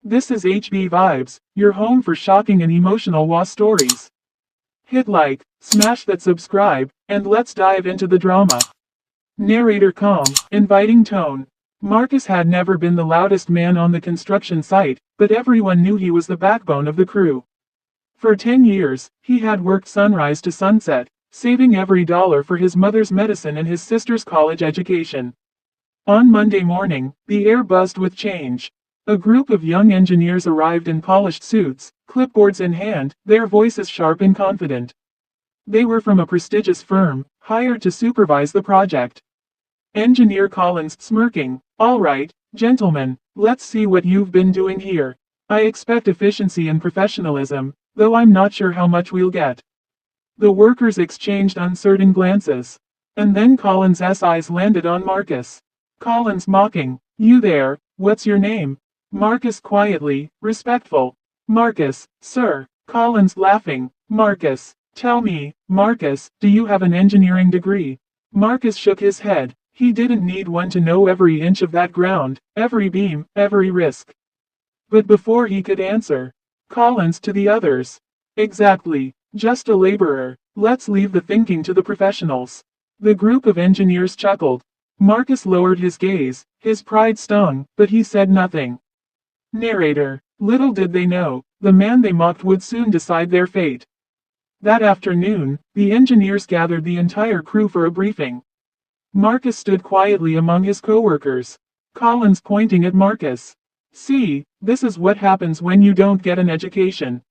This is HB Vibes, your home for shocking and emotional war stories. Hit like, smash that subscribe, and let's dive into the drama. Narrator calm, inviting tone. Marcus had never been the loudest man on the construction site, but everyone knew he was the backbone of the crew. For 10 years, he had worked sunrise to sunset, saving every dollar for his mother's medicine and his sister's college education. On Monday morning, the air buzzed with change. A group of young engineers arrived in polished suits, clipboards in hand, their voices sharp and confident. They were from a prestigious firm, hired to supervise the project. Engineer Collins smirking, "All right, gentlemen, let's see what you've been doing here. I expect efficiency and professionalism, though I'm not sure how much we'll get." The workers exchanged uncertain glances. And then Collins' eyes landed on Marcus. Collins mocking, "You there, what's your name?" Marcus quietly, respectful. "Marcus, sir." Collins laughing, "Marcus, tell me, Marcus, do you have an engineering degree?" Marcus shook his head. He didn't need one to know every inch of that ground, every beam, every risk. But before he could answer, Collins to the others. "Exactly, just a laborer. Let's leave the thinking to the professionals." The group of engineers chuckled. Marcus lowered his gaze, his pride stung, but he said nothing. Narrator, little did they know, the man they mocked would soon decide their fate. That afternoon, the engineers gathered the entire crew for a briefing. Marcus stood quietly among his co-workers. Collins pointing at Marcus. "See, this is what happens when you don't get an education.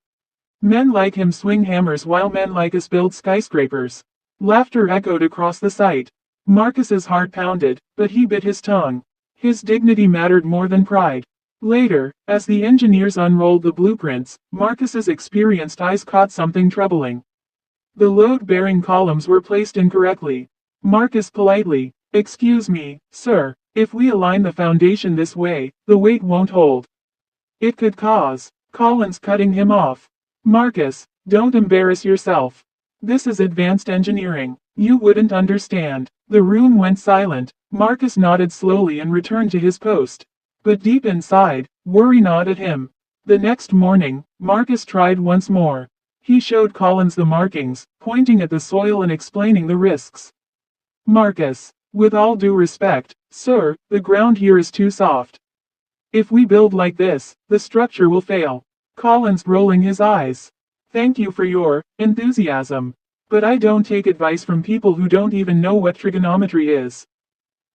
Men like him swing hammers while men like us build skyscrapers." Laughter echoed across the site. Marcus's heart pounded, but he bit his tongue. His dignity mattered more than pride. Later, as the engineers unrolled the blueprints, Marcus's experienced eyes caught something troubling. The load-bearing columns were placed incorrectly. Marcus politely, "Excuse me, sir, if we align the foundation this way, the weight won't hold. It could cause." Collins cutting him off. "Marcus, don't embarrass yourself. This is advanced engineering. You wouldn't understand." The room went silent. Marcus nodded slowly and returned to his post. But deep inside, worry gnawed at him. The next morning, Marcus tried once more. He showed Collins the markings, pointing at the soil and explaining the risks. "Marcus, with all due respect, sir, the ground here is too soft. If we build like this, the structure will fail." Collins rolling his eyes. "Thank you for your enthusiasm. But I don't take advice from people who don't even know what trigonometry is."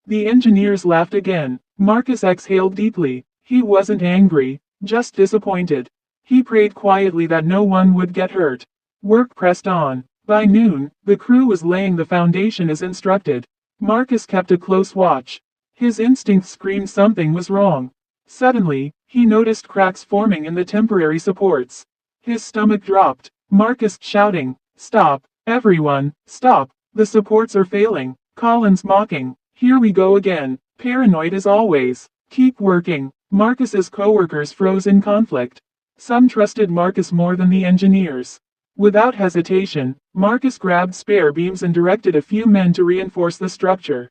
The engineers laughed again. Marcus exhaled deeply. He wasn't angry, just disappointed. He prayed quietly that no one would get hurt. Work pressed on. By noon, the crew was laying the foundation as instructed. Marcus kept a close watch. His instincts screamed something was wrong. Suddenly, he noticed cracks forming in the temporary supports. His stomach dropped. Marcus shouting, "Stop, everyone, stop, the supports are failing." Collins mocking, "Here we go again, paranoid as always. Keep working." Marcus's co-workers froze in conflict. Some trusted Marcus more than the engineers. Without hesitation, Marcus grabbed spare beams and directed a few men to reinforce the structure.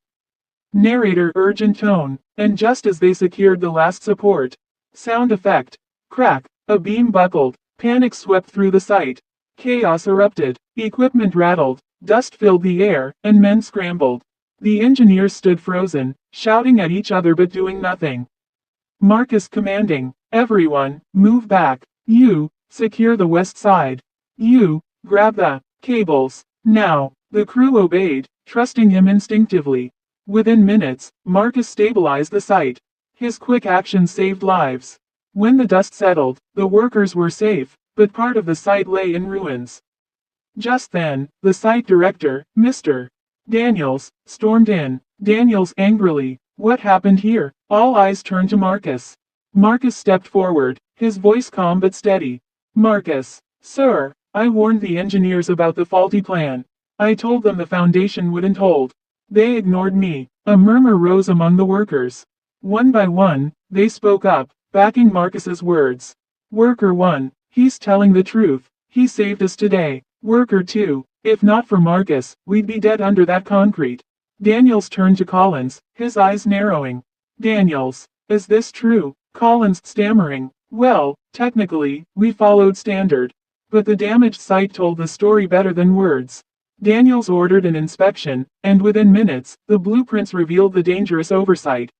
Narrator urgent tone, and just as they secured the last support. Sound effect. Crack, a beam buckled, panic swept through the site. Chaos erupted, equipment rattled, dust filled the air, and men scrambled. The engineers stood frozen, shouting at each other but doing nothing. Marcus commanding, "Everyone, move back. You, secure the west side. You, grab the cables. Now." The crew obeyed, trusting him instinctively. Within minutes, Marcus stabilized the site. His quick action saved lives. When the dust settled, the workers were safe, but part of the site lay in ruins. Just then, the site director, Mr. Daniels, stormed in. Daniels angrily, "What happened here?" All eyes turned to Marcus. Marcus stepped forward, his voice calm but steady. "Marcus, sir, I warned the engineers about the faulty plan. I told them the foundation wouldn't hold. They ignored me." A murmur rose among the workers. One by one, they spoke up, backing Marcus's words. Worker 1, he's telling the truth. He saved us today. Worker 2, if not for Marcus, we'd be dead under that concrete. Daniels turned to Collins, his eyes narrowing. "Daniels, is this true?" Collins stammering, Well, technically, we followed standard. But the damaged site told the story better than words. Daniels ordered an inspection, and within minutes, the blueprints revealed the dangerous oversight.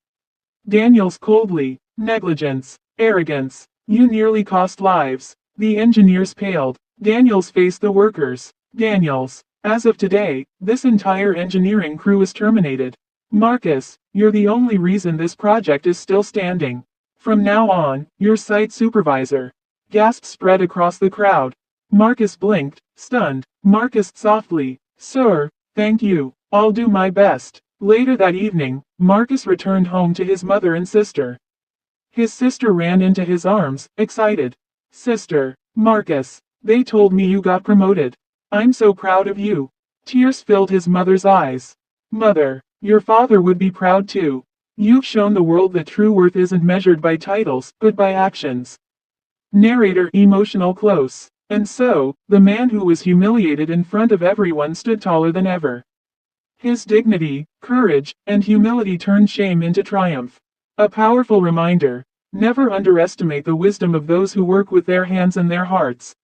Daniels coldly, negligence, arrogance. You nearly cost lives. The engineers paled. Daniels faced the workers. Daniels. As of today, this entire engineering crew is terminated. Marcus, you're the only reason this project is still standing. From now on, you're site supervisor. Gasps spread across the crowd. Marcus blinked, stunned. Marcus softly, Sir, thank you. I'll do my best. Later that evening, Marcus returned home to his mother and sister. His sister ran into his arms, excited. Sister, Marcus, they told me you got promoted. I'm so proud of you. Tears filled his mother's eyes. Mother, your father would be proud too. You've shown the world that true worth isn't measured by titles, but by actions. Narrator emotional close. And so, the man who was humiliated in front of everyone stood taller than ever. His dignity, courage, and humility turned shame into triumph. A powerful reminder. Never underestimate the wisdom of those who work with their hands and their hearts.